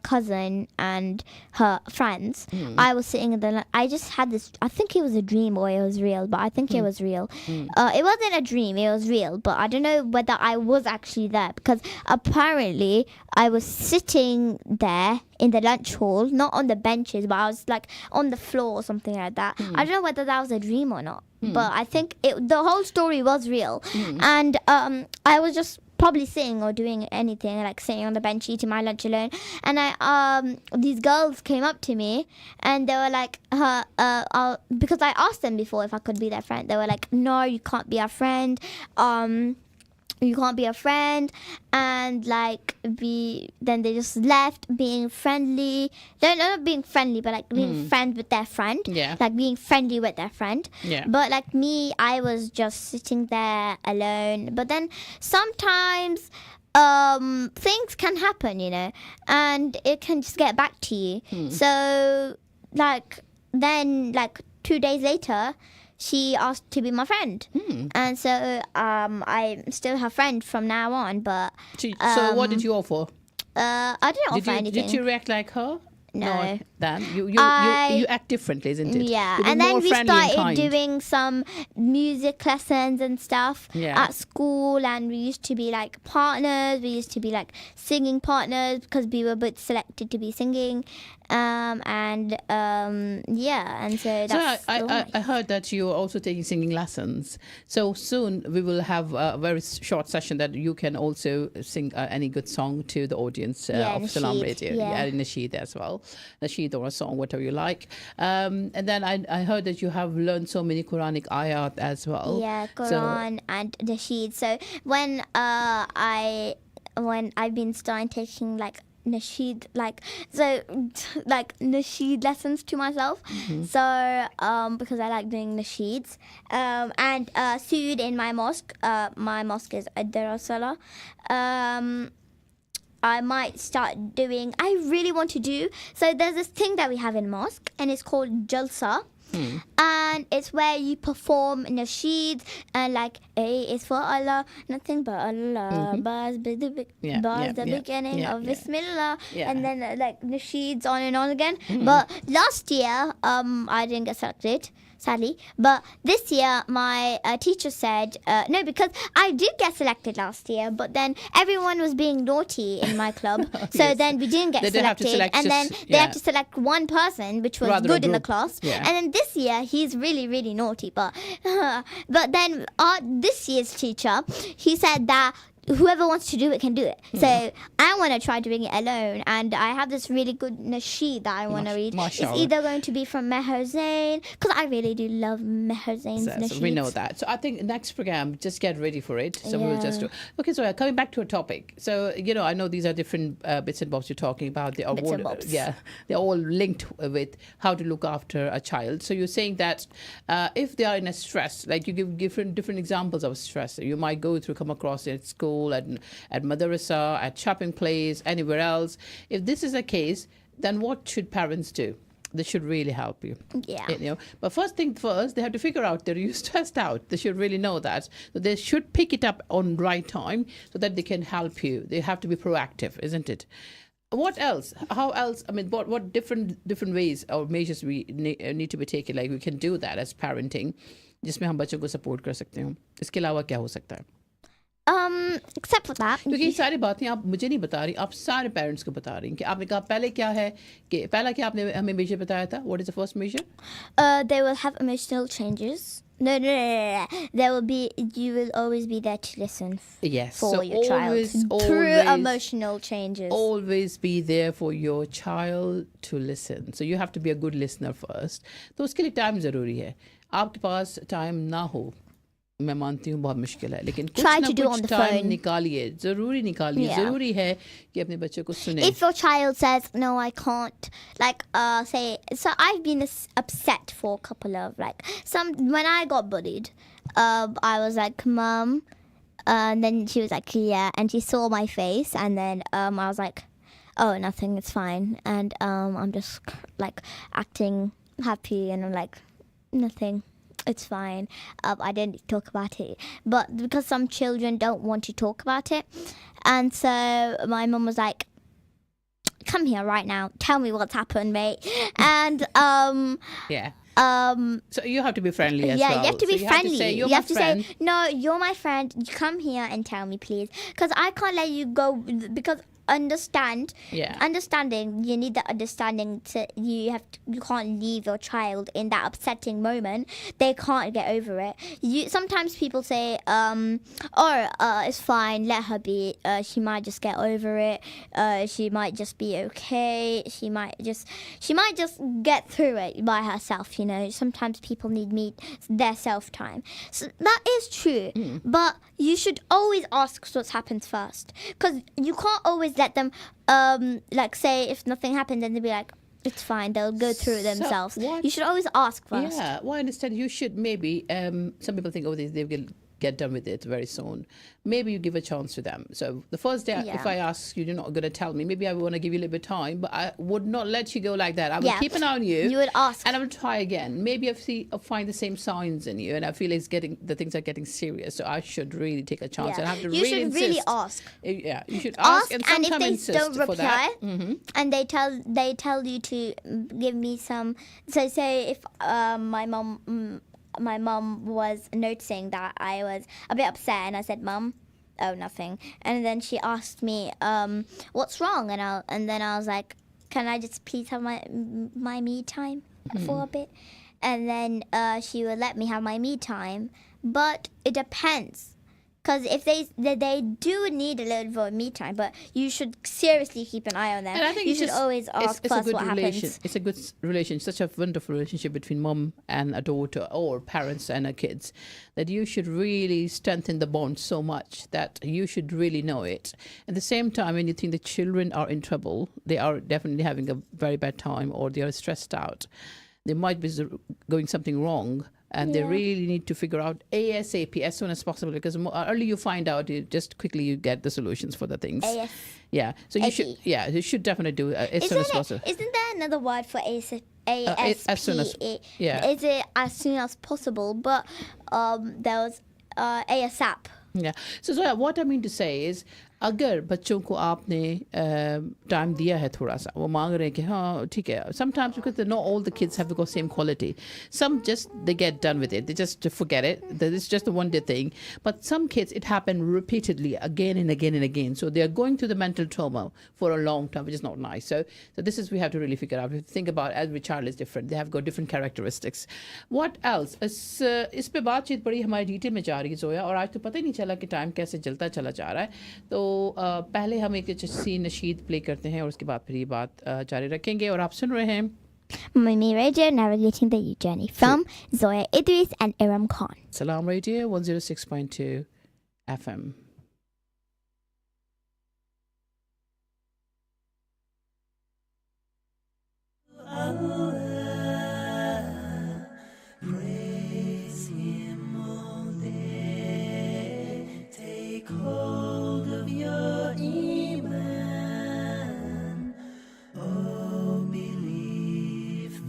Speaker 2: cousin and her friends, I was sitting in the... I just had this... I think it was a dream or it was real, but I think it was real. It wasn't a dream, it was real, but I don't know whether I was actually there because apparently I was sitting there in the lunch hall, not on the benches, but I was like on the floor or something like that. I don't know whether that was a dream or not, but I think the whole story was real. And I was just probably sitting or doing anything, like sitting on the bench eating my lunch alone, and these girls came up to me and they were like, because I asked them before if I could be their friend, they were like, no, you can't be our friend, you can't be a friend, and like then they just left being friendly. They're not being friendly, but like being friends with their friend.
Speaker 1: Yeah.
Speaker 2: Like being friendly with their friend.
Speaker 1: Yeah.
Speaker 2: But like me, I was just sitting there alone. But then sometimes things can happen, and it can just get back to you. So like then like 2 days later, she asked to be my friend, and so I'm still her friend from now on. But
Speaker 1: so what did you offer?
Speaker 2: I didn't offer anything.
Speaker 1: Did you react like her?
Speaker 2: No.
Speaker 1: Dan, you act differently, isn't it?
Speaker 2: Yeah,
Speaker 1: You'll be
Speaker 2: and then
Speaker 1: more
Speaker 2: we
Speaker 1: friendly and
Speaker 2: started
Speaker 1: kind.
Speaker 2: doing some music lessons and stuff at school, and we used to be like partners. We used to be like singing partners because we were both selected to be singing, and so that's.
Speaker 1: So I heard that you're also taking singing lessons. So soon we will have a very short session that you can also sing any good song to the audience of Salam Radio.
Speaker 2: Yeah,
Speaker 1: Nasheed as well. Nasheed or a song, whatever you like. And then I heard that you have learned so many Quranic ayat as well.
Speaker 2: Yeah, Quran and Nasheed. So when I've been starting taking like Nasheed, Nasheed lessons to myself. So because I like doing Nasheeds, and Sood in my mosque is Ad-Darasala. I might start doing, I really want to do, so there's this thing that we have in mosque and it's called Jalsa. And it's where you perform nasheed and like A is for Allah, nothing but Allah, Baz the beginning of Bismillah, and then like nasheeds on and on again. But last year I didn't get selected, sadly, but this year my teacher said no, because I did get selected last year, but then everyone was being naughty in my club, so then we didn't get selected, and then they had to select one person which was
Speaker 1: rather
Speaker 2: good in the class, and then this year he's really really naughty, but then this year's teacher, he said that whoever wants to do it can do it. So I want to try doing it alone, and I have this really good nasheed that I want to read. It's either going to be from Meher Zain, because I really do love Meher Zain's nasheeds.
Speaker 1: We know that. So I think next program, just get ready for it. So we'll just do. Okay, so coming back to a topic. So I know these are different bits and bobs you're talking about. They are they're all linked with how to look after a child. So you're saying that if they are in a stress, like you give different examples of stress, you might come across it at school, at madrasa, at shopping place, anywhere else. If this is a case, then what should parents do? they should really help you.
Speaker 2: Yeah.
Speaker 1: But first thing first, they have to figure out that you're stressed out. They should really know that. So they should pick it up on right time so that they can help you. They have to be proactive, isn't it? What else? How else? I mean, what different ways or measures we need to be taken? Like we can do that as parenting, जिसमें हम बच्चों को support कर सकते हो. इसके अलावा क्या हो सकता है?
Speaker 2: Except for that,
Speaker 1: क्योंकि ये सारी बातें आप मुझे नहीं बता रही, आप सारे पेरेंट्स को बता रही हैं कि आपने कहा पहले क्या है कि पहला क्या आपने हमें measure बताया था? What is the first measure?
Speaker 2: They will have emotional changes. No. You will always be there to listen for your child through emotional changes.
Speaker 1: Always be there for your child to listen. So you have to be a good listener first. तो उसके लिए time ज़रूरी है. आपके पास time ना हो, मैं मानती हूँ बहुत मुश्किल है, लेकिन कुछ ना कुछ टाइम निकालिए, ज़रूरी निकालिए. ज़रूरी है कि अपने बच्चे को सुने.
Speaker 2: If your child says no, I can't, like say, so I've been upset for a couple of when I got bullied, I was like, Mom, and then she was like, yeah, and she saw my face, and then I was like, oh, nothing, it's fine, and I'm just like acting happy, and I'm like, nothing. It's fine. I didn't talk about it. But because some children don't want to talk about it. And so my mum was like, come here right now. Tell me what's happened, mate. And
Speaker 1: yeah. So you have to be friendly as well.
Speaker 2: Yeah, you have to be friendly.
Speaker 1: You have to say,
Speaker 2: no, you're my friend. Come here and tell me, please. Because I can't let you go because understanding, you need the understanding to you can't leave your child in that upsetting moment. They can't get over it. Sometimes people say it's fine, let her be, she might just get over it, she might just be okay, she might just get through it by herself. Sometimes people need their self time. So that is true. But you should always ask what happens first, because you can't always let them say if nothing happened, then they'll be like, it's fine, they'll go through it themselves. You should always ask first.
Speaker 1: Yeah, well, I understand. You should maybe, some people think, they will get done with it very soon. Maybe you give a chance to them. So the first day, if I ask you, you're not going to tell me. Maybe I want to give you a little bit of time, but I would not let you go like that. I will keep an eye on you.
Speaker 2: You would ask.
Speaker 1: And I will try again. Maybe I find the same signs in you, and I feel the things are getting serious. So I should really take a chance. And I have to
Speaker 2: you
Speaker 1: really
Speaker 2: should
Speaker 1: insist.
Speaker 2: really ask.
Speaker 1: Yeah, you should ask and
Speaker 2: if
Speaker 1: sometimes
Speaker 2: they
Speaker 1: insist
Speaker 2: don't reply,
Speaker 1: for that.
Speaker 2: and they tell you to give me some. So say if my mom was noticing that I was a bit upset, and I said, Mom, oh, nothing. And then she asked me, what's wrong? And then I was like, can I just please have my me time for a bit? And then she would let me have my me time. But it depends. Because if they do need a little bit of me time, but you should seriously keep an eye on them.
Speaker 1: And I think
Speaker 2: you should always ask first what happens.
Speaker 1: It's a good relation, such a wonderful relationship between mom and a daughter, or parents and a kids, that you should really strengthen the bond so much that you should really know it. At the same time, when you think the children are in trouble, they are definitely having a very bad time, or they are stressed out, they might be going something wrong. And they really need to figure out ASAP, as soon as possible, because early you find out, you get the solutions for the things. Yeah, so you should definitely do it as soon as possible.
Speaker 2: Isn't there another word for ASAP?
Speaker 1: As soon as,
Speaker 2: Is it as soon as possible? But there was ASAP.
Speaker 1: Yeah. So Zoya, what I mean to say is, अगर बच्चों को आपने time दिया है थोड़ा सा, वो मांग रहे हैं कि हाँ ठीक है, sometimes because not all the kids have the same quality, some just they get done with it, they just forget it, that it's just a one day thing, but some kids it happen repeatedly again and again and again, so they are going through the mental trauma for a long time, which is not nice. So this is, we have to really figure out, we have to think about every child is different, they have got different characteristics. What else? इस पे बातचीत बड़ी हमारी detail में जा रही है जोया, और आज तो पता ही नहीं चला कि टाइम कैसे जलता चला जा रहा है. तो पहले हम एक सी नशीद प्ले करते हैं और उसके बाद फिर ये बात जारी रखेंगे. और आप सुन रहे हैं
Speaker 2: Mummy Radio, navigating the youth journey from Zoya Idris and Erum Khan.
Speaker 1: Salam Radio 106.2 FM.
Speaker 3: Praise Him all day. Take hold of your iman. Oh, believe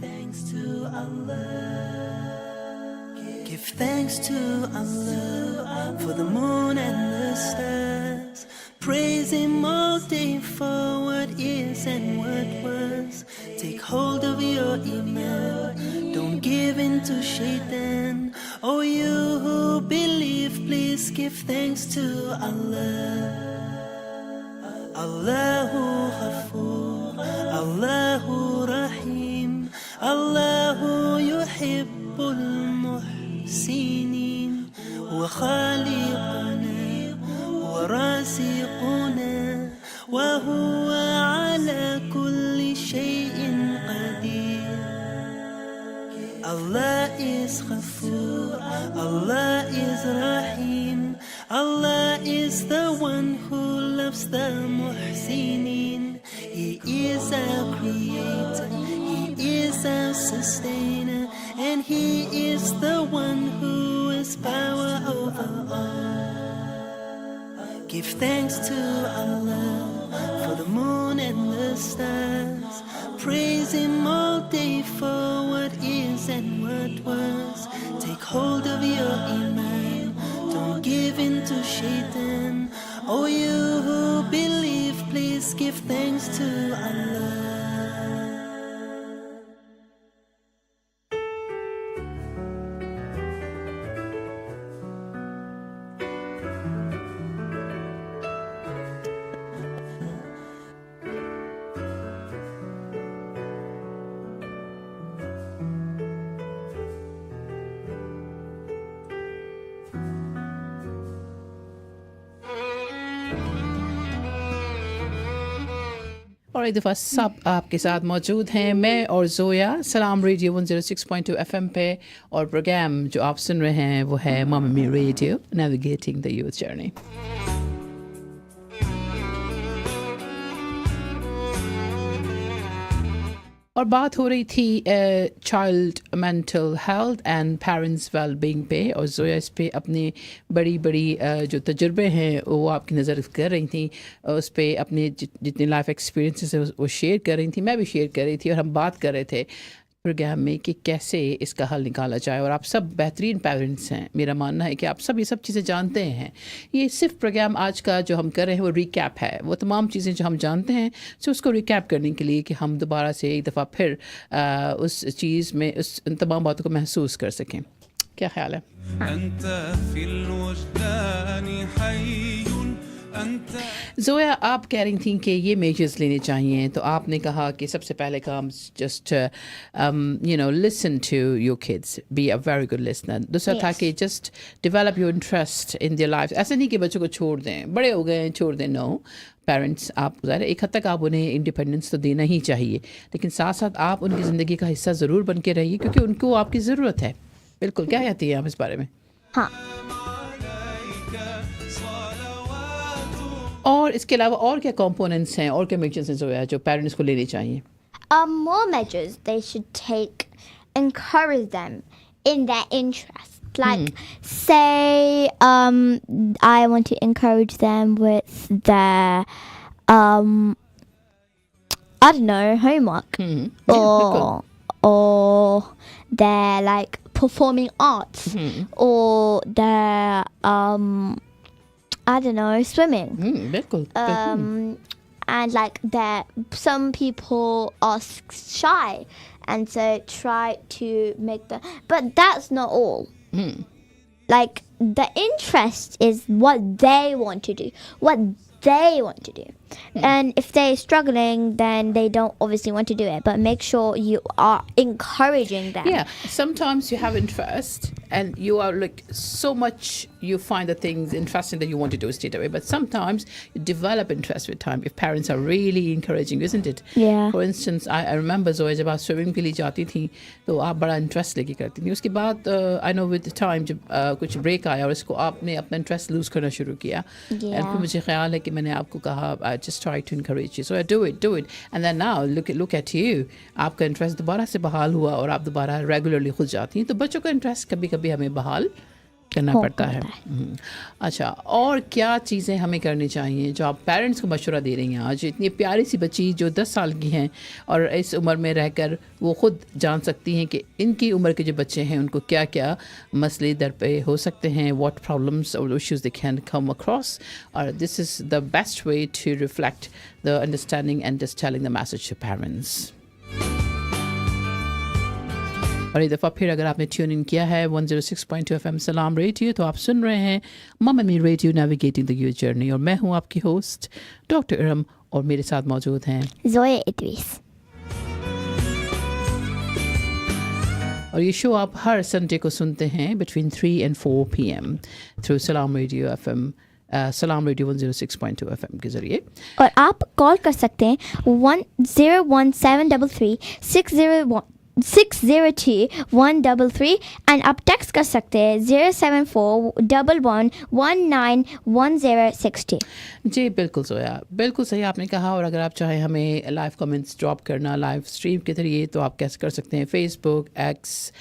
Speaker 12: Give thanks to Allah for the moon and the stars. Praise Him all day for what is and what was. Take hold of your iman, don't give in to shaitan. Oh, you who believe, please give thanks to Allah. Allahu Ghafoor, Allahu Rahim, Allahu Yuhibbul Muhsinin, Wa Khaliquna, Wa Raziquna, Wa Huwa ala kulli shay'in qadir. Allah is Ghafoor, Allah is Rahim, Allah is the one who loves the Muhsinin. He is our creator, He is our sustainer, and He is the one who has power over all. Give thanks to Allah for the moon and the stars. Praise Him all day for what is and what was. Take hold of your iman, don't give in to shaitan. Oh, you who believe, please give thanks to Allah.
Speaker 1: और एक दफ़ा सब आपके साथ मौजूद हैं, मैं और जोया सलाम रेडियो 106.2 FM पे, और प्रोग्राम जो आप सुन रहे हैं वो है mummy radio navigating the youth journey. और बात हो रही थी child mental health and parents wellbeing पे, और जोया इस पे अपनी बड़ी बड़ी जो तजुर्बे हैं वो आपकी नज़र कर रही थी, उस पे अपने जितने लाइफ एक्सपीरियंसेस है वो शेयर कर रही थी, मैं भी शेयर कर रही थी, और हम बात कर रहे थे प्रोग्राम में कि कैसे इसका हल निकाला जाए। और आप सब बेहतरीन पेरेंट्स हैं, मेरा मानना है कि आप सब ये सब चीज़ें जानते हैं। ये सिर्फ प्रोग्राम आज का जो हम कर रहे हैं वो रिकैप है, वो तमाम चीज़ें जो हम जानते हैं सो उसको रिकैप करने के लिए कि हम दोबारा से एक दफ़ा फिर उस चीज़ में उस उन तमाम बातों को महसूस कर सकें। क्या ख्याल है? जोया, आप कह रही थी कि ये मेजर्स लेने चाहिए, तो आपने कहा कि सबसे पहले काम just listen to your kids, be a very good listener. दूसरा था कि just develop your interest in their life. ऐसा नहीं कि बच्चों को छोड़ दें, बड़े हो गए हैं छोड़ दें, नो। पेरेंट्स आप ज़ाहिर एक हद तक आप उन्हें इंडिपेंडेंस तो देना ही चाहिए, लेकिन साथ साथ आप उनकी ज़िंदगी का हिस्सा ज़रूर बन के रहिए, क्योंकि उनको आपकी ज़रूरत है। बिल्कुल, क्या कहती है आप इस बारे में?
Speaker 2: हाँ।
Speaker 1: और इसके अलावा और क्या कंपोनेंट्स हैं और क्या मेजर्स हैं जो पेरेंट्स को लेने चाहिए?
Speaker 2: More measures they should take, encourage them in their interest. Like, say, I want to encourage them with their, I don't know, homework, or their like performing arts, or their I don't know, swimming. And like that, some people are shy, and so try to make them. But that's not all. Like, the interest is what they want to do, and if they're struggling, then they don't obviously want to do it. But make sure you are encouraging them.
Speaker 1: Yeah, sometimes you have interest and you are like so much, you find the things interesting that you want to do straight away. But sometimes you develop interest with time if parents are really encouraging, isn't it?
Speaker 2: Yeah.
Speaker 1: For instance, I remember Zoya जब आप swimming के लिए जाती थी तो आप बड़ा interest लेके करती थी। उसके बाद आई नो विद टाइम जब कुछ ब्रेक आया और इसको आपने अपना इंटरेस्ट लूज करना शुरू किया, और फिर मुझे ख्याल है कि मैंने आपको कहा I just try to encourage you, so I do it, and then now look at you, आपका इंटरेस्ट दोबारा से बहाल हुआ और आप दोबारा रेगुलरली खुद जाती हैं। तो बच्चों का इंटरेस्ट कभी कभी हमें बहाल करना पड़ता है। अच्छा, और क्या चीज़ें हमें करनी चाहिए जो आप पेरेंट्स को मशवरा दे रही हैं आज? इतनी प्यारी सी बच्ची जो 10 साल की हैं और इस उम्र में रहकर वो ख़ुद जान सकती हैं कि इनकी उम्र के जो बच्चे हैं उनको क्या क्या मसले दर पे हो सकते हैं, व्हाट प्रॉब्लम्स और issues they can come across, और this is the best way to reflect the understanding and just telling the message to parents. और एक दफ़ा फिर अगर आपने ट्यून इन किया है 106.2 FM सलाम रेडियो, तो आप सुन रहे हैं mummy radio navigating the your journey, और मैं हूं आपकी होस्ट डॉक्टर इरम, और मेरे साथ मौजूद हैं
Speaker 2: जोया इद्रीस।
Speaker 1: और ये शो आप हर संडे को सुनते हैं बिटवीन 3 and 4 PM थ्रू सलाम रेडियो FM, सलाम रेडियो 106.2 FM के ज़रिए।
Speaker 2: और आप कॉल कर सकते हैं 101733 602-133, एंड आप टेक्स्ट कर सकते हैं 07411191060।
Speaker 1: जी बिल्कुल जोया, बिल्कुल सही आपने कहा। और अगर आप चाहें हमें लाइव कमेंट्स ड्रॉप करना लाइव स्ट्रीम के जरिए, तो आप कैसे कर सकते हैं? Facebook, x,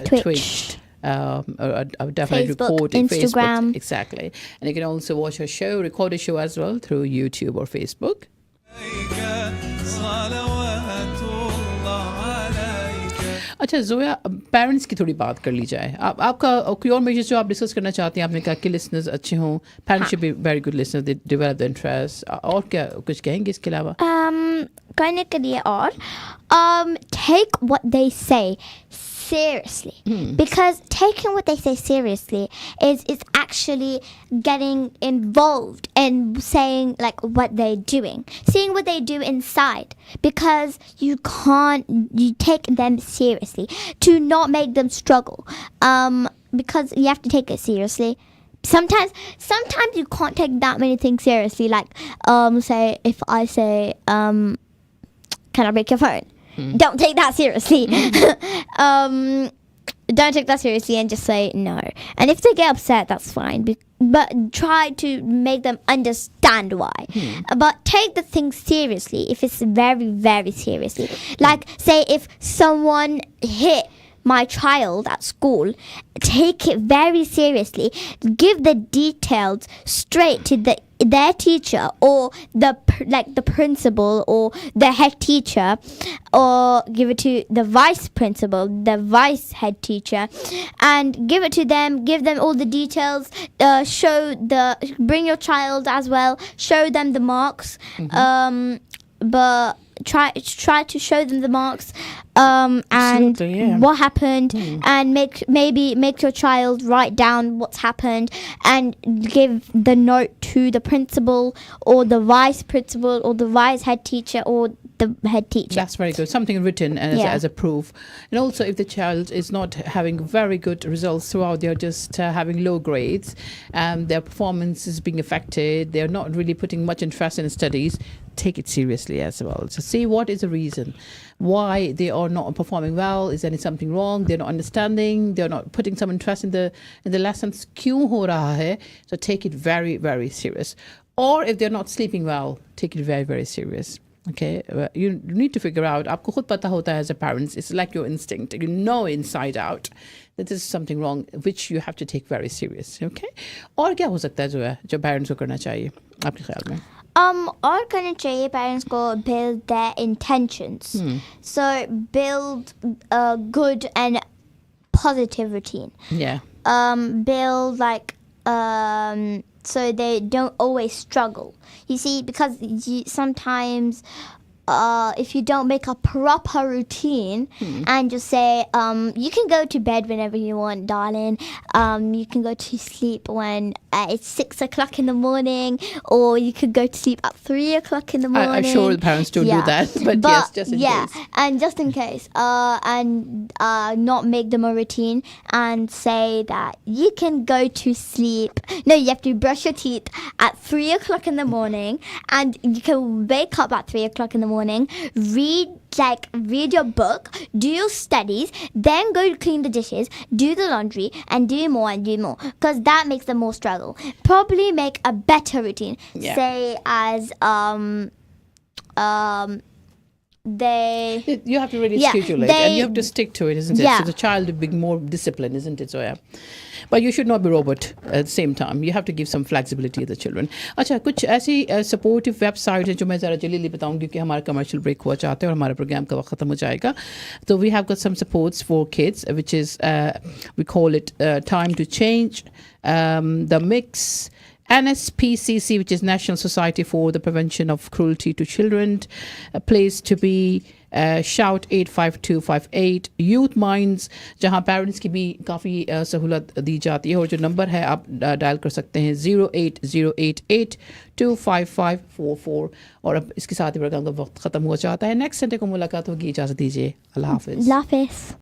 Speaker 1: Twitch, definitely
Speaker 2: Facebook,
Speaker 1: recording
Speaker 2: Instagram.
Speaker 1: Facebook, exactly. And you can also watch our show, record a show as well through YouTube or Facebook. अच्छा जोया, पेरेंट्स की थोड़ी बात कर ली जाए। आपका कोई और मेजर्स जो आप डिस्कस करना चाहते हैं? आपने कहा कि लिसनर्स अच्छे हों, parents should be very good listeners, they develop the interest, और क्या कुछ कहेंगे इसके अलावा?
Speaker 2: करने के लिए और take what they say seriously, because taking what they say seriously is actually getting involved in saying like what they're doing, seeing what they do inside, because you take them seriously to not make them struggle, because you have to take it seriously. Sometimes you can't take that many things seriously, like say if I say can I break your phone? Don't take that seriously. Don't take that seriously and just say no. And if they get upset, that's fine. But try to make them understand why. But take the thing seriously if it's very, very seriously. Like, say if someone hit my child at school, take it very seriously. Give the details straight to their teacher or the principal or the head teacher, or give it to the vice principal, the vice head teacher, and give it to them. Give them all the details. Bring your child as well. Show them the marks. But try to show them the marks and what happened, and make your child write down what's happened and give the note to the principal or the vice principal or the vice head teacher or the head teacher.
Speaker 1: That's very good. Something written as a proof. And also, if the child is not having very good results throughout, they're just having low grades, their performance is being affected, they're not really putting much interest in studies, take it seriously as well. So see what is the reason why they are not performing well. Is there something wrong? They're not understanding, they're not putting some interest in the lessons. Kyun ho raha hai? So take it very, very serious. Or if they're not sleeping well, take it very, very serious. Okay, you need to figure out, आपको खुद पता होता है as a parents, it's like your instinct, you know inside out that this is something wrong which you have to take very serious. Okay, और क्या हो सकता है जो parents को करना चाहिए आपके ख्याल में?
Speaker 2: और करना चाहिए parents को build their intentions. So build a good and positive routine. Build like so they don't always struggle. You see, because sometimes if you don't make a proper routine and just say you can go to bed whenever you want, darling, you can go to sleep when it's 6 o'clock in the morning, or you could go to sleep at 3 o'clock in the morning.
Speaker 1: I'm sure the parents don't do that, but yes, just in case.
Speaker 2: And just in case, and not make them a routine and say that you can go to sleep. No, you have to brush your teeth at 3 o'clock in the morning, and you can wake up at 3 o'clock in the morning, read your book, do your studies, then go to clean the dishes, do the laundry, and do more, because that makes them more struggle. Probably make a better routine. Say as they
Speaker 1: you have to really schedule it, and you have to stick to it, isn't it? So the child will be more disciplined, isn't it, Zoya? But you should not be robot at the same time. You have to give some flexibility to the children. अच्छा, कुछ ऐसी supportive website है जो मैं ज़रा जल्दी बताऊंगी क्योंकि हमारा commercial break हुआ चाहते हैं और हमारा program का वक्त खत्म हो जाएगा. So we have got some supports for kids, which is we call it Time to Change, the Mix, NSPCC, which is National Society for the Prevention of Cruelty to Children, a place to be, Shout 85258, Youth Minds, जहाँ parents की भी काफ़ी सहूलत दी जाती है, और जो number है आप डायल कर सकते हैं 08088255544. और अब इसके साथ ही प्रोग्राम का वक्त ख़त्म हो जाता है. नेक्स्ट संडे को मुलाकात होगी. इजाज़त दीजिए. अल्लाह हाफ़िज़.